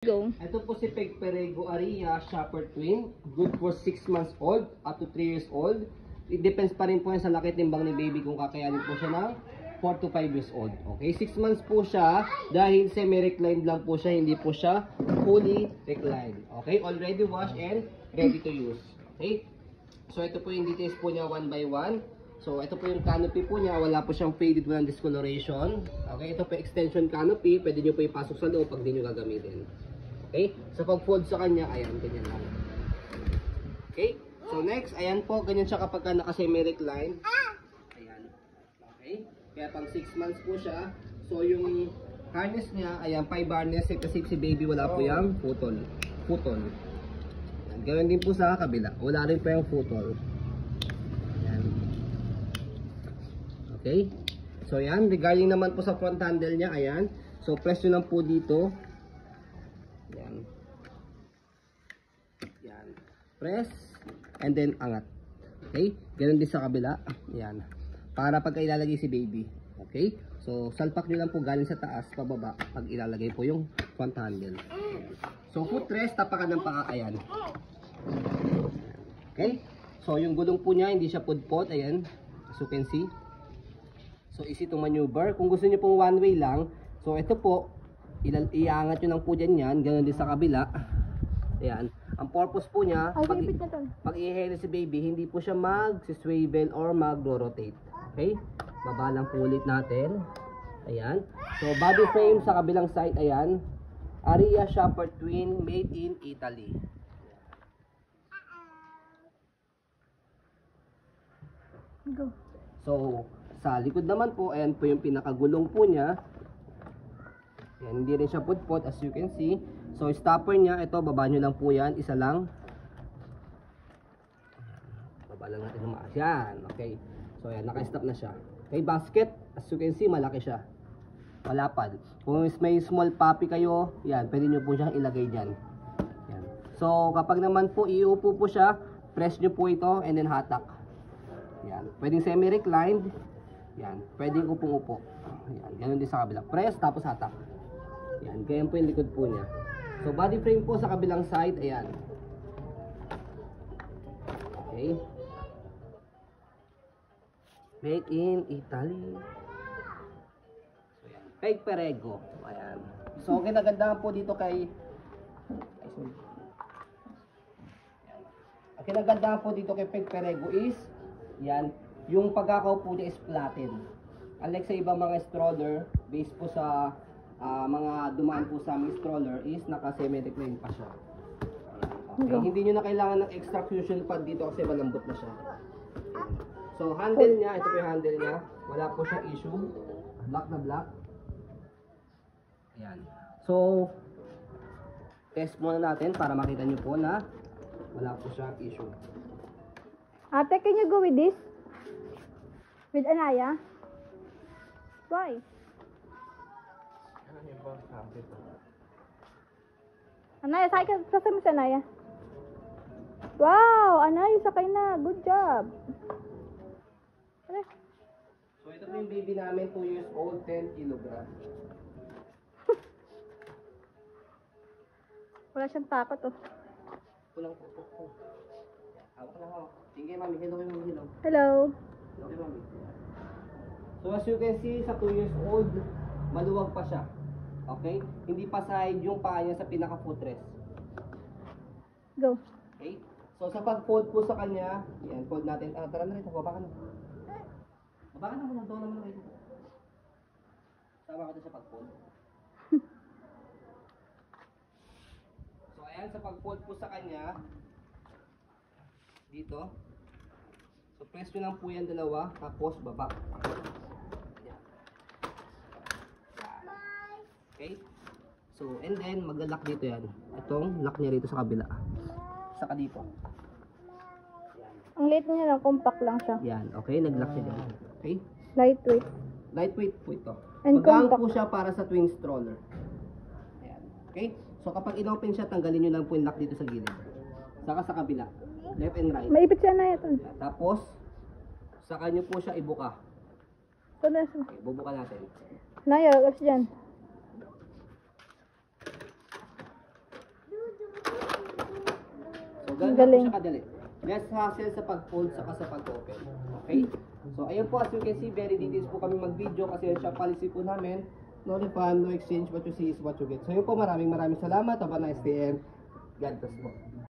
Go. Ito po si Peg Perego Aria Shepherd Twin. Good for 6 months old up to 3 years old. It depends pa rin po yan sa laki timbang ni baby kung kakayanin po siya ng 4 to 5 years old. Okay, 6 months po siya dahil semi-reclined lang po siya, hindi po siya fully reclined. Okay, already washed and ready to use. Okay, so ito po yung details po niya one by one. So ito po yung canopy po niya, wala po siyang faded, walang discoloration. Okay, ito po extension canopy, pwede nyo po ipasok sa loob pag di nyo gagamitin. Okay, sa pag-fold sa kanya, ayan, ganyan lang. Okay, so next, ayan po, ganyan siya kapag naka-semi-recline. Ayan, okay, kaya pang 6 months po siya. So yung harness niya, ayan, 5 harness, kasi si baby wala po yung putol. Ayan, ganoon din po sa kabila, wala rin po yung putol. Ayan. Okay, so ayan, regarding naman po sa front handle niya, ayan, so press nyo lang po dito. Yan. Yan. Press and then angat. Okay? Ganun din sa kabila. Yan. Para pag ilalagay si baby. Okay? So salpak nyo lang po galing sa taas pababa pag ilalagay po yung front handle. So footrest, tapakan ng paa. Ayan. Okay? So yung gulong po niya hindi siya pudpot. Ayan. As you can see. So easy to maneuver. Kung gusto niyo pong one way lang, so ito po iangat nyo lang po dyan yan, ganoon din sa kabila. Ayan, ang purpose po niya, pag i-heli si baby, hindi po siya mag-swivel or mag-rotate. Okay, baba lang po ulit natin. Ayan, so body frame sa kabilang side, ayan, Aria Shepherd Twin, made in Italy. Go. So sa likod naman po, ayan po yung pinakagulong po niya. Yan, hindi rin siya pudpot as you can see. So stopper niya, ito baba nyo lang po yan, isa lang. Baba lang natin ng maas. Yan, okay. So yan, naka-stop na siya. Okay, basket, as you can see, malaki siya. Malapad. Kung may small puppy kayo, yan, pwede nyo po siyang ilagay dyan. Yan. So kapag naman po iupo po siya, press nyo po ito and then hatak. Yan, pwedeng semi-reclined. Yan, pwedeng upong-upo. Yan, ganun din sa kabila. Press, tapos hatak. Yan, ganyan po yung likod po niya. So body frame po sa kabilang side, ayan. Okay. Made in Italy. So yan, Peg Perego. Ayan. So kinagandaan po dito kay ang kinagandaan po dito kay Peg Perego is yan, yung pagkakaupo niya is flattened. Unlike sa ibang mga stroller, based po sa mga dumaan po sa aming stroller is naka-semi-recline pa siya. Okay. Hindi nyo na kailangan ng extra cushion pad dito kasi malambot na siya. So handle niya, ito po yung handle niya. Wala po siyang issue. Black na black. Ayan. So test muna natin para makita nyo po na wala po siyang issue. Ate, can you go with this? With Anaya? Why? Anaya, sakay ka. Sasama si Anaya. Wow! Anaya, sakay na. Good job. So ito po yung baby namin, 2 years old, 10 kilograms. Wala siyang takot, oh. Kulang po. Hawak lang ako. Sige, mami. Hello, hello. Hello. Okay, mami. So as you can see, sa 2 years old, maluwag pa siya. Okay? Hindi pa side yung paa niya sa pinaka-footrest. Go. Okay? So sa pag-fold po sa kanya, yan, fold natin. Tara na rito, baba ka na. Baba ka na muna, doon naman rito. Sama ka doon sa pag-fold. So ayan, sa pag-fold po sa kanya, dito. So press nyo lang po yan dalawa, tapos baba. Okay? So, and then, mag-lock dito yan. Itong lock niya rito sa kabila. Saka dito. Yan. Ang liit niya lang, compact lang siya. Yan, okay? Nag-lock siya dyan. Okay? Lightweight. Lightweight po ito. And Magaan compact po siya para sa twin stroller. Ayan. Okay? So, kapag in-open siya, tanggalin nyo lang po yung lock dito sa gilid. Saka sa kabila. Left and right. Maipit si Anaya to. Yan. Tapos, saka nyo po siya ibuka. Okay, bubuka natin. Anaya, what's dyan? Ganun lang po Galing. siya kadali. Less hassle sa pag-fold saka sa pag-open. Okay? So, ayun po, as you can see, very details po kami mag-video kasi yung shop policy po namin, no refund, no exchange, what you see is what you get. So, yun po, maraming salamat. Have a nice day and God bless po.